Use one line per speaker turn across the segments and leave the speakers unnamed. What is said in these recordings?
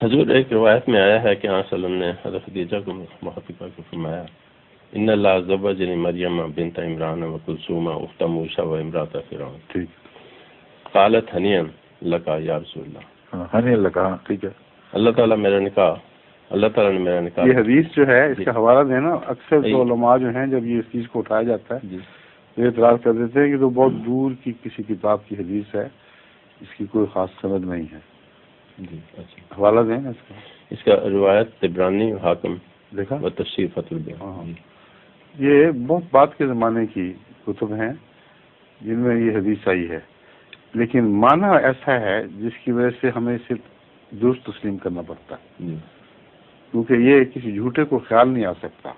حضور ایک روایت میں آیا ہے کہ آن صلی اللہ علیہ وسلم نے حضرت خدیجہ کو محفوظہ کو فرمایا ان اللہ زوجنی مریم بنت عمران و کلثوم اخت موسیٰ و امرأۃ فرعون.
ٹھیک.
قالت ہنیئا لکا یا رسول اللہ.
ہنیئا لکا. ٹھیک ہے. اللہ
تعالیٰ نے میرا نکاح.
یہ حدیث جو ہے اس کا حوالہ دینا اکثر جو علماء جو ہیں جب یہ اس چیز کو اٹھایا جاتا ہے یہ اعتراض کر دیتے ہیں کہ تو بہت دور کی کسی کتاب کی حدیث ہے، اس کی کوئی خاص سند نہیں ہے.
جی اچھا.
حوالہ دیں
اس کا روایت طبرانی حاکم
دیکھا
و تفسیر فتح البیان.
یہ بہت بعد کے زمانے کی کتب ہیں جن میں یہ حدیث آئی ہے، لیکن معنی ایسا ہے جس کی وجہ سے ہمیں اسے درست تسلیم کرنا پڑتا ہے، کیونکہ یہ کسی جھوٹے کو خیال نہیں آ سکتا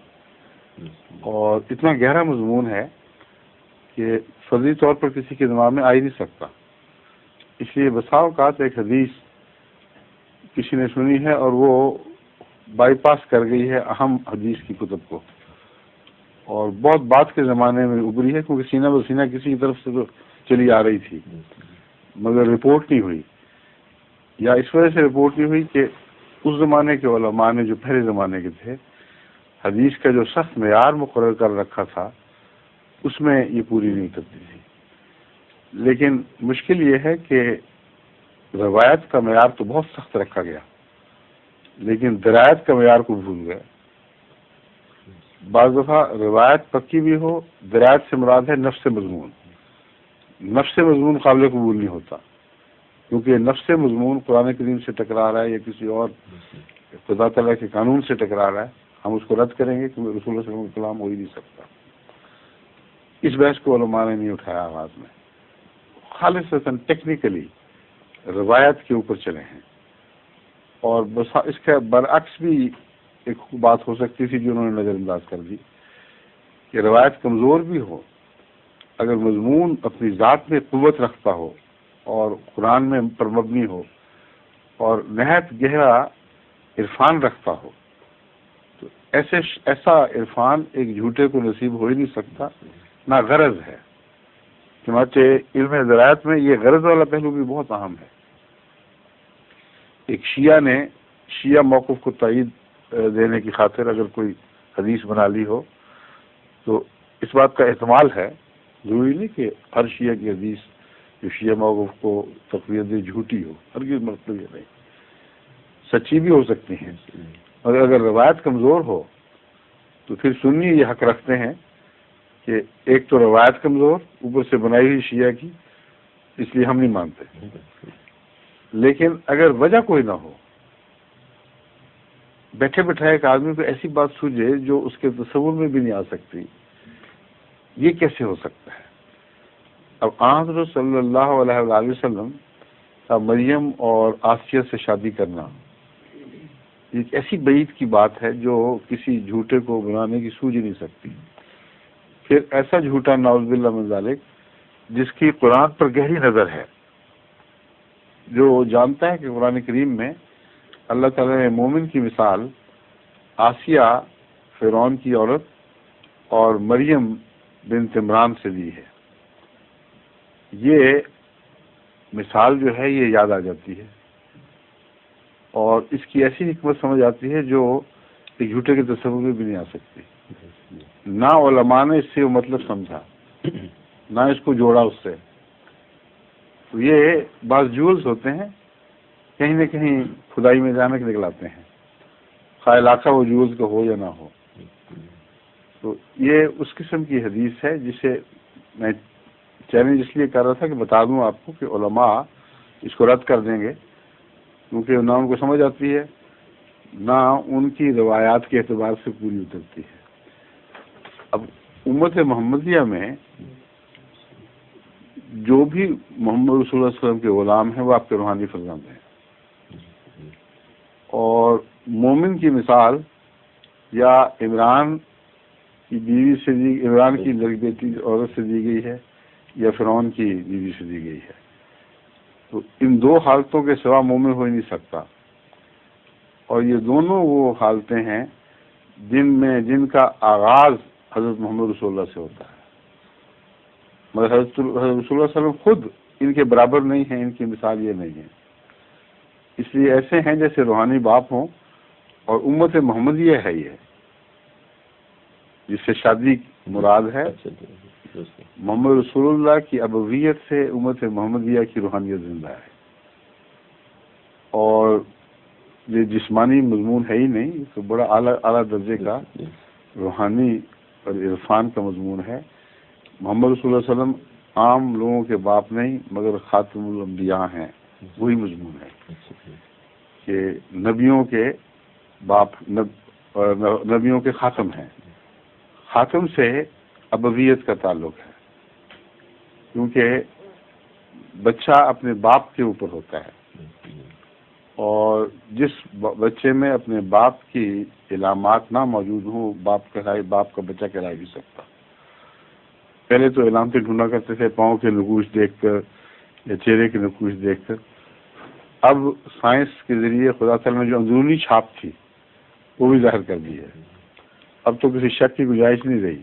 اور اتنا گہرا مضمون ہے کہ فرضی طور پر کسی کے دماغ میں آ ہی نہیں سکتا. اس لیے بسا اوقات ایک حدیث کسی نے سنی ہے اور وہ بائی پاس کر گئی ہے اہم حدیث کی کتب کو، اور بہت بعد کے زمانے میں ابھری ہے کیونکہ سینہ بسینہ کسی کی طرف سے تو چلی آ رہی تھی مگر رپورٹ نہیں ہوئی، یا اس وجہ سے رپورٹ نہیں ہوئی کہ اس زمانے کے علماء نے جو پہلے زمانے کے تھے حدیث کا جو سخت معیار مقرر کر رکھا تھا اس میں یہ پوری نہیں کرتی تھی. لیکن مشکل یہ ہے کہ روایت کا معیار تو بہت سخت رکھا گیا لیکن درایت کا معیار کو بھول گئے. بعض دفعہ روایت پکی بھی ہو، درایت سے مراد ہے نفس مضمون. نفس مضمون قابل قبول نہیں ہوتا کیونکہ نفس مضمون قرآن کریم سے ٹکرا رہا ہے یا کسی اور خدا تعالیٰ کے قانون سے ٹکرا رہا ہے، ہم اس کو رد کریں گے کیونکہ رسول اللہ صلی اللہ علیہ وسلم کا کلام ہو ہی نہیں سکتا. اس بحث کو علماء نے نہیں اٹھایا آغاز میں، خالصتاً ٹیکنیکلی روایت کے اوپر چلے ہیں. اور بس اس کے برعکس بھی ایک بات ہو سکتی تھی جو انہوں نے نظر انداز کر دی کہ روایت کمزور بھی ہو، اگر مضمون اپنی ذات میں قوت رکھتا ہو اور قرآن میں پر مبنی ہو اور نہایت گہرا عرفان رکھتا ہو تو ایسا عرفان ایک جھوٹے کو نصیب ہو ہی نہیں سکتا، نہ غرض ہے. چنانچہ علم ذرائع میں یہ غرض والا پہلو بھی بہت اہم ہے. ایک شیعہ نے شیعہ موقف کو تائید دینے کی خاطر اگر کوئی حدیث بنا لی ہو تو اس بات کا احتمال ہے، ضروری نہیں کہ ہر شیعہ کی حدیث جو شیعہ موقف کو تقویت دے جھوٹی ہو، ہرگز مطلب یہ نہیں، سچی بھی ہو سکتی ہیں. مگر اگر روایت کمزور ہو تو پھر سنی یہ حق رکھتے ہیں کہ ایک تو روایت کمزور اوپر سے بنائی ہوئی شیعہ کی، اس لیے ہم نہیں مانتے. لیکن اگر وجہ کوئی نہ ہو، بیٹھے بٹھائے ایک آدمی کو ایسی بات سوجے جو اس کے تصور میں بھی نہیں آ سکتی، یہ کیسے ہو سکتا ہے؟ اب حضرت صلی اللہ علیہ وآلہ وسلم کا مریم اور آسیہ سے شادی کرنا ایک ایسی بعید کی بات ہے جو کسی جھوٹے کو بنانے کی سوجھ نہیں سکتی. پھر ایسا جھوٹا نعوذ باللہ من ذالک جس کی قرآن پر گہری نظر ہے، جو جانتا ہے کہ قرآن کریم میں اللہ تعالیٰ نے مومن کی مثال آسیہ فرعون کی عورت اور مریم بنت عمران سے دی ہے. یہ مثال جو ہے یہ یاد آ جاتی ہے اور اس کی ایسی حکمت سمجھ آتی ہے جو ایک جھوٹے کے تصور میں بھی نہیں آ سکتی. نہ علماء نے اس سے وہ مطلب سمجھا، نہ اس کو جوڑا اس سے. تو یہ بعض جولز ہوتے ہیں کہیں نہ کہیں خدائی میں جانے کے نکلاتے ہیں، خواہ علاقہ وہ جولز کا ہو یا نہ ہو. تو یہ اس قسم کی حدیث ہے جسے میں چیلنج اس لیے کر رہا تھا کہ بتا دوں آپ کو کہ علماء اس کو رد کر دیں گے کیونکہ نہ ان کو سمجھ آتی ہے نہ ان کی روایات کے اعتبار سے پوری اترتی ہے. اب امت محمدیہ میں جو بھی محمد رسول اللہ صلی اللہ علیہ وسلم کے غلام ہیں وہ آپ کے روحانی فرزند ہیں، اور مومن کی مثال یا عمران کی بیوی سے عمران کی بیٹی عورت سے دی گئی ہے یا فرعون کی بیوی سے دی گئی ہے. تو ان دو حالتوں کے سوا مومن ہو ہی نہیں سکتا، اور یہ دونوں وہ حالتیں ہیں جن کا آغاز حضرت محمد رسول اللہ سے ہوتا ہے. مگر حضرت رسول اللہ صلی اللہ علیہ وسلم خود ان کے برابر نہیں ہیں، ان کی مثال یہ نہیں ہے. اس لیے ایسے ہیں جیسے روحانی باپ ہوں، اور امت محمدیہ ہے یہ، جس سے شادی مراد ہے۔ محمد رسول اللہ کی ابویت سے امت محمدیہ کی روحانیت زندہ ہے، اور یہ جسمانی مضمون ہے ہی نہیں، تو بڑا اعلیٰ درجے کا روحانی اور عرفان کا مضمون ہے۔ محمد رسول اللہ علیہ وسلم عام لوگوں کے باپ نہیں مگر خاتم الانبیاء ہیں، وہی مضمون ہے کہ نبیوں کے باپ نبیوں کے خاتم ہیں۔ خاتم سے ابویت کا تعلق ہے، کیونکہ بچہ اپنے باپ کے اوپر ہوتا ہے، اور جس بچے میں اپنے باپ کی علامات نہ موجود ہوں، باپ کا بچہ کہلا نہیں سکتا۔ پہلے تو علامتیں ڈھونڈا کرتے تھے پاؤں کے نقوش دیکھ کر یا چہرے کے نقوش دیکھ کر، اب سائنس کے ذریعے خدا تعالیٰ نے جو اندرونی چھاپ تھی وہ بھی ظاہر کر دی ہے، اب تو کسی شک کی گنجائش نہیں رہی۔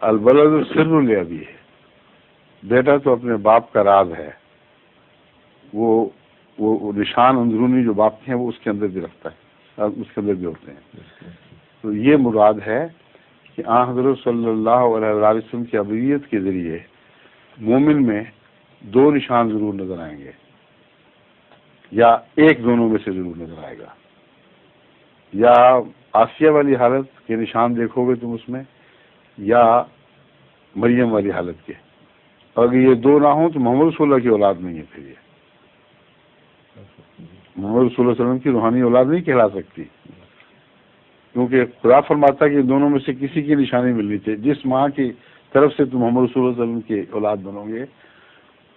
البلد سر الابی ہے، بیٹا تو اپنے باپ کا راز ہے، وہ نشان اندرونی جو باپ کے ہیں وہ اس کے اندر بھی رکھتا ہے، اس کے اندر بھی ہوتے ہیں۔ تو یہ مراد ہے کہ آن حضرت صلی اللہ علیہ وسلم کی ابویت کے ذریعے مومن میں دو نشان ضرور نظر آئیں گے، یا ایک دونوں میں سے ضرور نظر آئے گا، یا آسیہ والی حالت کے نشان دیکھو گے تم اس میں، یا مریم والی حالت کے۔ اگر یہ دو نہ ہوں تو محمد رسول اللہ کی اولاد نہیں ہے، پھر یہ محمد رسول اللہ علیہ وسلم کی روحانی اولاد نہیں کہلا سکتی، کیونکہ خدا فرماتا ہے کہ دونوں میں سے کسی کی نشانی ملنی چاہیے۔ جس ماں کی طرف سے تم محمد رسول اللہ علیہ وسلم کی اولاد بنو گے،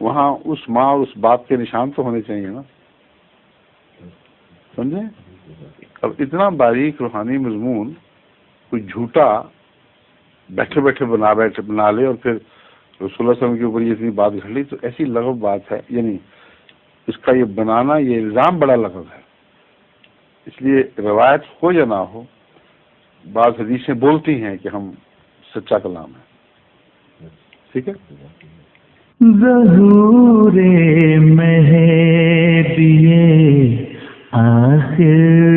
وہاں اس ماں اور اس باپ کے نشان تو ہونے چاہیے نا، سمجھے؟ اب اتنا باریک روحانی مضمون کوئی جھوٹا بیٹھے بیٹھے بنا لے اور پھر رسول اللہ صلی اللہ علیہ وسلم کے اوپر یہ اتنی بات گھڑ لی، تو ایسی لغو بات ہے، یعنی اس کا یہ بنانا، یہ الزام بڑا لغو ہے۔ اس لیے روایت ہو یا نہ ہو، بعض حدیثیں بولتی ہیں کہ ہم سچا کلام ہے، ٹھیک ہے۔
ظہور مہدی آخر